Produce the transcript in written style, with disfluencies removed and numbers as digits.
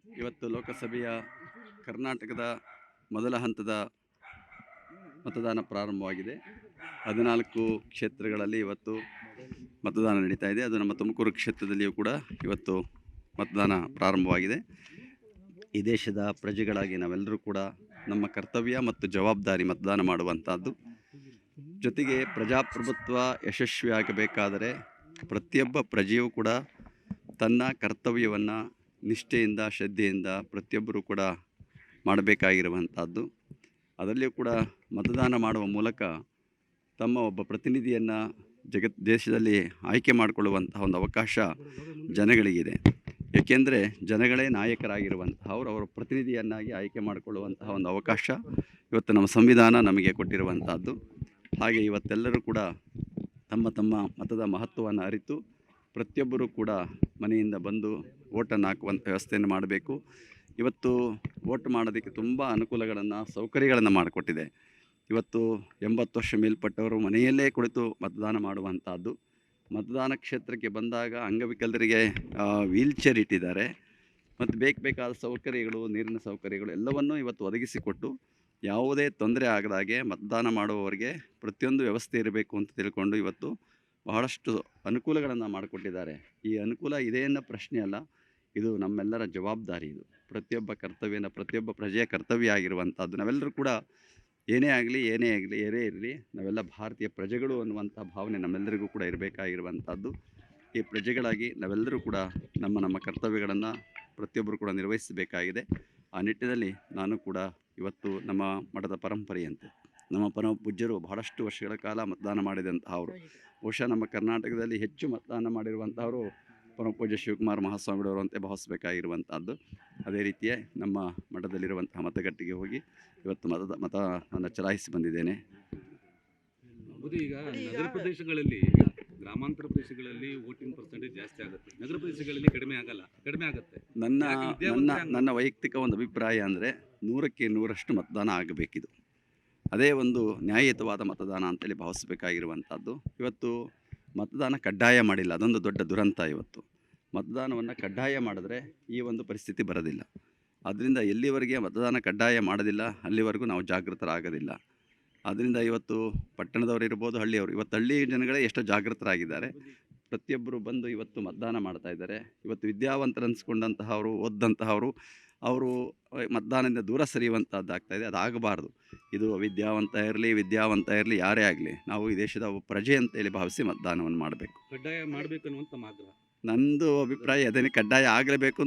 ಇವತ್ತು ಲೋಕಸಭೆಯ ಕರ್ನಾಟಕದ ಮೊದಲ ಹಂತದ ಮತದಾನ ಪ್ರಾರಂಭವಾಗಿದೆ. 14 ಕ್ಷೇತ್ರಗಳಲ್ಲಿ ಇವತ್ತು ಮತದಾನ ನಡೀತಾ ಇದೆ. ಅದು ನಮ್ಮ ತುಮಕೂರು ಕ್ಷೇತ್ರದಲ್ಲಿಯೂ ಕೂಡ ಇವತ್ತು ಮತದಾನ ಪ್ರಾರಂಭವಾಗಿದೆ. ಈ ದೇಶದ ಪ್ರಜೆಗಳಾಗಿ ನಾವೆಲ್ಲರೂ ಕೂಡ ನಮ್ಮ ಕರ್ತವ್ಯ ಮತ್ತು ಜವಾಬ್ದಾರಿ ಮತದಾನ ಮಾಡುವಂಥದ್ದು. ಜೊತೆಗೆ ಪ್ರಜಾಪ್ರಭುತ್ವ ಯಶಸ್ವಿಯಾಗಬೇಕಾದರೆ ಪ್ರತಿಯೊಬ್ಬ ಪ್ರಜೆಯೂ ಕೂಡ ತನ್ನ ಕರ್ತವ್ಯವನ್ನು ನಿಷ್ಠೆಯಿಂದ ಶ್ರದ್ಧೆಯಿಂದ ಪ್ರತಿಯೊಬ್ಬರೂ ಕೂಡ ಮಾಡಬೇಕಾಗಿರುವಂಥದ್ದು. ಅದರಲ್ಲಿಯೂ ಕೂಡ ಮತದಾನ ಮಾಡುವ ಮೂಲಕ ತಮ್ಮ ಒಬ್ಬ ಪ್ರತಿನಿಧಿಯನ್ನು ದೇಶದಲ್ಲಿ ಆಯ್ಕೆ ಮಾಡಿಕೊಳ್ಳುವಂತಹ ಒಂದು ಅವಕಾಶ ಜನಗಳಿಗಿದೆ. ಏಕೆಂದರೆ ಜನಗಳೇ ನಾಯಕರಾಗಿರುವಂತಹ ಅವರ ಪ್ರತಿನಿಧಿಯನ್ನಾಗಿ ಆಯ್ಕೆ ಮಾಡಿಕೊಳ್ಳುವಂತಹ ಒಂದು ಅವಕಾಶ ಇವತ್ತು ನಮ್ಮ ಸಂವಿಧಾನ ನಮಗೆ ಕೊಟ್ಟಿರುವಂಥದ್ದು. ಹಾಗೆ ಇವತ್ತೆಲ್ಲರೂ ಕೂಡ ತಮ್ಮ ತಮ್ಮ ಮತದ ಮಹತ್ವವನ್ನು ಅರಿತು ಪ್ರತಿಯೊಬ್ಬರೂ ಕೂಡ ಮನೆಯಿಂದ ಬಂದು ವೋಟನ್ನು ಹಾಕುವಂಥ ವ್ಯವಸ್ಥೆಯನ್ನು ಮಾಡಬೇಕು. ಇವತ್ತು ವೋಟ್ ಮಾಡೋದಕ್ಕೆ ತುಂಬ ಅನುಕೂಲಗಳನ್ನು ಸೌಕರ್ಯಗಳನ್ನು ಮಾಡಿಕೊಟ್ಟಿದೆ. ಇವತ್ತು 80 ವರ್ಷ ಮೇಲ್ಪಟ್ಟವರು ಮನೆಯಲ್ಲೇ ಕುಳಿತು ಮತದಾನ ಮಾಡುವಂಥದ್ದು. ಮತದಾನ ಕ್ಷೇತ್ರಕ್ಕೆ ಬಂದಾಗ ಅಂಗವಿಕಲರಿಗೆ ವೀಲ್ ಚೇರ್ ಇಟ್ಟಿದ್ದಾರೆ ಮತ್ತು ಬೇಕಾದ ಸೌಕರ್ಯಗಳು, ನೀರಿನ ಸೌಕರ್ಯಗಳು ಎಲ್ಲವನ್ನೂ ಇವತ್ತು ಒದಗಿಸಿಕೊಟ್ಟು ಯಾವುದೇ ತೊಂದರೆ ಆಗದಾಗೆ ಮತದಾನ ಮಾಡುವವರಿಗೆ ಪ್ರತಿಯೊಂದು ವ್ಯವಸ್ಥೆ ಇರಬೇಕು ಅಂತ ತಿಳ್ಕೊಂಡು ಇವತ್ತು ಬಹಳಷ್ಟು ಅನುಕೂಲಗಳನ್ನು ಮಾಡಿಕೊಟ್ಟಿದ್ದಾರೆ. ಈ ಅನುಕೂಲ ಇದೆ ಅನ್ನೋ ಪ್ರಶ್ನೆ ಅಲ್ಲ, ಇದು ನಮ್ಮೆಲ್ಲರ ಜವಾಬ್ದಾರಿ. ಇದು ಪ್ರತಿಯೊಬ್ಬ ಕರ್ತವ್ಯನ ಪ್ರತಿಯೊಬ್ಬ ಪ್ರಜೆಯ ಕರ್ತವ್ಯ ಆಗಿರುವಂಥದ್ದು. ನಾವೆಲ್ಲರೂ ಕೂಡ ಏನೇ ಇರಲಿ ನಾವೆಲ್ಲ ಭಾರತೀಯ ಪ್ರಜೆಗಳು ಅನ್ನುವಂಥ ಭಾವನೆ ನಮ್ಮೆಲ್ಲರಿಗೂ ಕೂಡ ಇರಬೇಕಾಗಿರುವಂಥದ್ದು. ಈ ಪ್ರಜೆಗಳಾಗಿ ನಾವೆಲ್ಲರೂ ಕೂಡ ನಮ್ಮ ಕರ್ತವ್ಯಗಳನ್ನು ಪ್ರತಿಯೊಬ್ಬರು ಕೂಡ ನಿರ್ವಹಿಸಬೇಕಾಗಿದೆ. ಆ ನಿಟ್ಟಿನಲ್ಲಿ ನಾನು ಕೂಡ ಇವತ್ತು ನಮ್ಮ ಮಠದ ಪರಂಪರೆಯಂತೆ ನಮ್ಮ ಪರಮ ಪೂಜ್ಯರು ಬಹಳಷ್ಟು ವರ್ಷಗಳ ಕಾಲ ಮತದಾನ ಮಾಡಿದಂತಹವರು. ಬಹುಶಃ ನಮ್ಮ ಕರ್ನಾಟಕದಲ್ಲಿ ಹೆಚ್ಚು ಮತದಾನ ಮಾಡಿರುವಂಥವರು ಪರಮ ಪೂಜ್ಯ ಶಿವಕುಮಾರ ಮಹಾಸ್ವಾಮಿಗಳವರು ಅಂತ ಭಾವಿಸಬೇಕಾಗಿರುವಂಥದ್ದು. ಅದೇ ರೀತಿಯೇ ನಮ್ಮ ಮಠದಲ್ಲಿರುವಂತಹ ಮತಗಟ್ಟೆಗೆ ಹೋಗಿ ಇವತ್ತು ಮತವನ್ನು ಚಲಾಯಿಸಿ ಬಂದಿದ್ದೇನೆ. ಈಗ ನಗರ ಪ್ರದೇಶಗಳಲ್ಲಿ, ಗ್ರಾಮಾಂತರ ಪ್ರದೇಶಗಳಲ್ಲಿ ವೋಟಿಂಗ್ ಪರ್ಸೆಂಟೇಜ್ ಜಾಸ್ತಿ ಆಗುತ್ತೆ, ನಗರ ಪ್ರದೇಶಗಳಲ್ಲಿ ಕಡಿಮೆ ಆಗುತ್ತೆ. ನನ್ನ ವೈಯಕ್ತಿಕ ಒಂದು ಅಭಿಪ್ರಾಯ ಅಂದರೆ 100ಕ್ಕೆ 100ರಷ್ಟು ಮತದಾನ ಆಗಬೇಕಿದು. ಅದೇ ಒಂದು ನ್ಯಾಯಯುತವಾದ ಮತದಾನ ಅಂತೇಳಿ ಭಾವಿಸಬೇಕಾಗಿರುವಂಥದ್ದು. ಇವತ್ತು ಮತದಾನ ಕಡ್ಡಾಯ ಮಾಡಿಲ್ಲ, ಅದೊಂದು ದೊಡ್ಡ ದುರಂತ. ಇವತ್ತು ಮತದಾನವನ್ನು ಕಡ್ಡಾಯ ಮಾಡಿದ್ರೆ ಈ ಒಂದು ಪರಿಸ್ಥಿತಿ ಬರೋದಿಲ್ಲ. ಆದ್ದರಿಂದ ಎಲ್ಲಿವರೆಗೆ ಮತದಾನ ಕಡ್ಡಾಯ ಮಾಡೋದಿಲ್ಲ ಅಲ್ಲಿವರೆಗೂ ನಾವು ಜಾಗೃತರಾಗೋದಿಲ್ಲ. ಆದ್ದರಿಂದ ಇವತ್ತು ಪಟ್ಟಣದವರು ಇರ್ಬೋದು, ಹಳ್ಳಿಯವರು, ಇವತ್ತು ಹಳ್ಳಿ ಜನಗಳೇ ಎಷ್ಟೋ ಜಾಗೃತರಾಗಿದ್ದಾರೆ. ಪ್ರತಿಯೊಬ್ಬರು ಬಂದು ಇವತ್ತು ಮತದಾನ ಮಾಡ್ತಾ ಇದ್ದಾರೆ. ಇವತ್ತು ವಿದ್ಯಾವಂತರು ಅನಿಸ್ಕೊಂಡಂತಹವರು, ಓದಂತಹವರು, ಅವರು ಮತದಾನದಿಂದ ದೂರ ಸರಿಯುವಂಥದ್ದಾಗ್ತಾಯಿದೆ. ಅದಾಗಬಾರ್ದು. ಇದು ವಿದ್ಯಾವಂತ ಇರಲಿ ಯಾರೇ ಆಗಲಿ, ನಾವು ಈ ದೇಶದ ಒಬ್ಬ ಪ್ರಜೆ ಅಂತೇಳಿ ಭಾವಿಸಿ ಮತದಾನವನ್ನು ಮಾಡಬೇಕು. ಕಡ್ಡಾಯ ಮಾಡಬೇಕು ಅನ್ನುವಂಥ ಮಾತು ನಂದು ಅಭಿಪ್ರಾಯ ಅದೇನೆ, ಕಡ್ಡಾಯ ಆಗಲೇಬೇಕು.